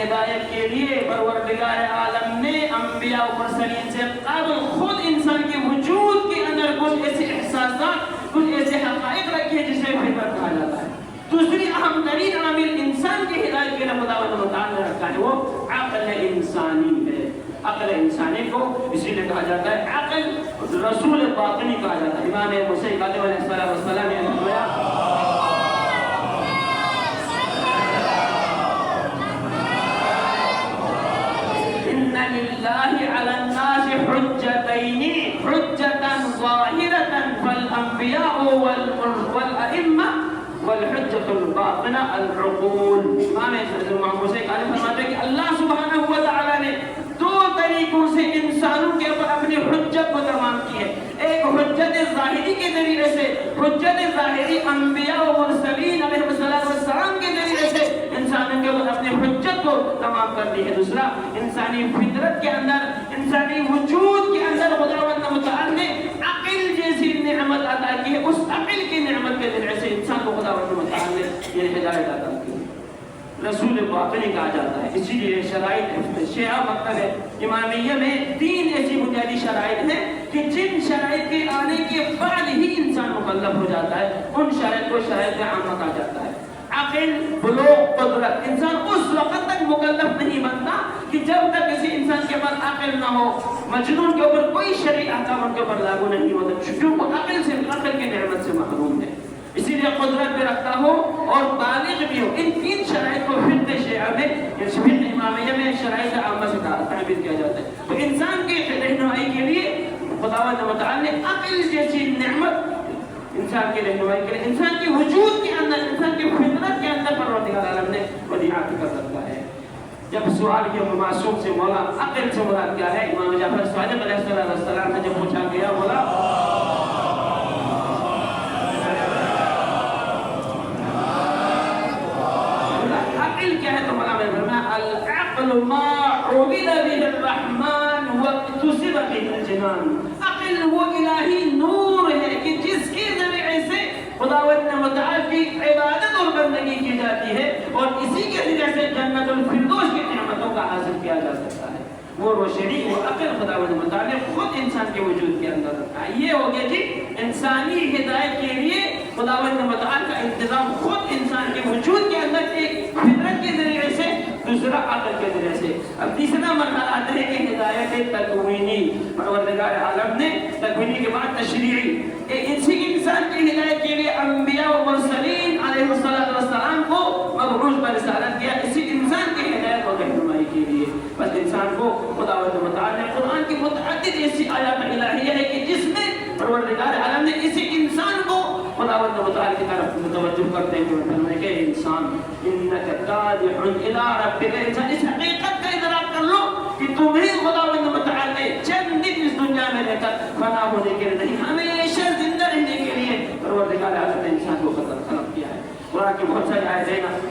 ہدایت کے لیے پروردگار عالم نے انبیاء و مرسلین سے قبل خود انسان کے وجود کے اندر کچھ ایسے احساسات، کچھ ایسے حقائق رکھے جسے فطرت کہا جاتا ہے۔ دوسری اہم ترین عامل انسان کی ہدایت کے لیے خداوند متعال نے رکھا ہے وہ عقل انسانی ہے۔ عقل انسانی کو اسی لیے کہا جاتا ہے عقل رسول باطنی کہا جاتا ہے۔ امام حسین علیہ السلام نے فرمایا ان للہ علی الناس حجتین حجتا ظاہرتا فالانبیاء والائمہ والحجت الباطنہ العقول۔ امام حسین فرماتے ہیں کہ اللہ سبحانہ و تعالی نے دو طریقوں سے انسانوں کے اوپر اپنی حجت کو تمام کی ہے۔ ایک حجت ظاہری کے ذریعے سے، حجت ظاہری انبیاء و مرسلین علیہ السلام کے ذریعے سے انسانوں کے اوپر اپنی حجت کو تمام کر دی ہے۔ دوسرا انسانی فطرت کے اندر، انسانی وجود کے اندر خداوند متعال نے عقل جیسی نعمت عطا کی ہے۔ اس عقل کی نعمت کے ذریعے سے انسان کو خداوند متعال نے یہ ہدایت عطا کی ہے۔ رسول باطنی کہا جاتا ہے۔ اسی لیے شرائط شیعہ مکتب امامیہ میں 3 ایسی بنیادی شرائط ہیں کہ جن شرائط کے آنے کے بعد ہی انسان مکلف ہو جاتا ہے، ان شرائط کو شرائط عامہ کہا جاتا ہے۔ عقل، بلوغ، قدرت۔ انسان اس وقت تک مکلف نہیں بنتا کہ جب تک کسی انسان کے پاس عقل نہ ہو۔ مجنون کے اوپر کوئی شرعی احکام ان کے اوپر لاگو نہیں ہوتا کیونکہ وہ عقل کی نعمت سے محروم ہے۔ اسی لیے قدرت بھی رکھتا ہو اور بالغ بھی ہو۔ ان 3 شرائط کو فقہ شیعہ میں، فقہ امامیہ میں شرائط عامہ سے تعبیر کیا جاتا ہے۔ تو انسان کی رہنمائی کے لیے خداوند متعال نے عقل جیسی نعمت انسان کی رہنمائی کے لیے، انسان کے وجود کے اندر، انسان کی فطرت کے اندر پروردگار عالم نے ودیعت کر رکھا ہے۔ جب سوال کیا معصوم سے مولا عقل سے مراد کیا ہے، امام جعفر صادق علیہ السلام سے جب پوچھا گیا مولا کیا ہے تو مولا نے فرمایا العقل ما عبد به الرحمن واكتسب به الجنان۔ عقل وہ الہی نور ہے کہ جس کے ذریعے سے خداوند متعال کی عبادت اور بندگی کی جاتی ہے اور اسی کے ذریعے سے جنت الفردوس کی نعمتوں کا حاصل کیا جا سکتا ہے۔ وہ روشنی، وہ عقل خداوند متعال نے خود انسان کے وجود کے اندر رکھا ہے۔ یہ ہو گیا جی انسانی ہدایت کے لیے خداوند متعال کا انتظام خود انسان کے وجود کے اندر ایک فطرت کے ذریعے سے، دوسرا عقل کے ذریعے سے۔ اب تیسرا مرحلہ آتا ہے کہ ہدایت تکوینی۔ پروردگار عالم نے تکوینی کے بعد تشریعی، اسی انسان کی ہدایت کے لیے انبیاء و مرسلین علیہ السلام کو مبعوث برسالت کیا، اسی انسان کی ہدایت و رہنمائی کے لیے۔ بس انسان کو خداوند متعال نے قرآن کی متعدد ایسی آیات الہیہ ہے کہ جس میں پروردگار عالم نے اسی انسان کو خداوند متعال کی طرف متوجہ کرتے ہوئے فرمایا کہ انسان انک کادح الی ربک، انسان اس حقیقت کا ادراک کر لو کہ تمہیں خداوند متعال نے چند دن اس دنیا میں رہ کر فنا ہونے کے لیے نہیں، ہمیشہ زندہ رہنے کے لیے پروردگار عالم نے انسان کو خلق کیا ہے۔ قرآن کی بہت ساری آیتیں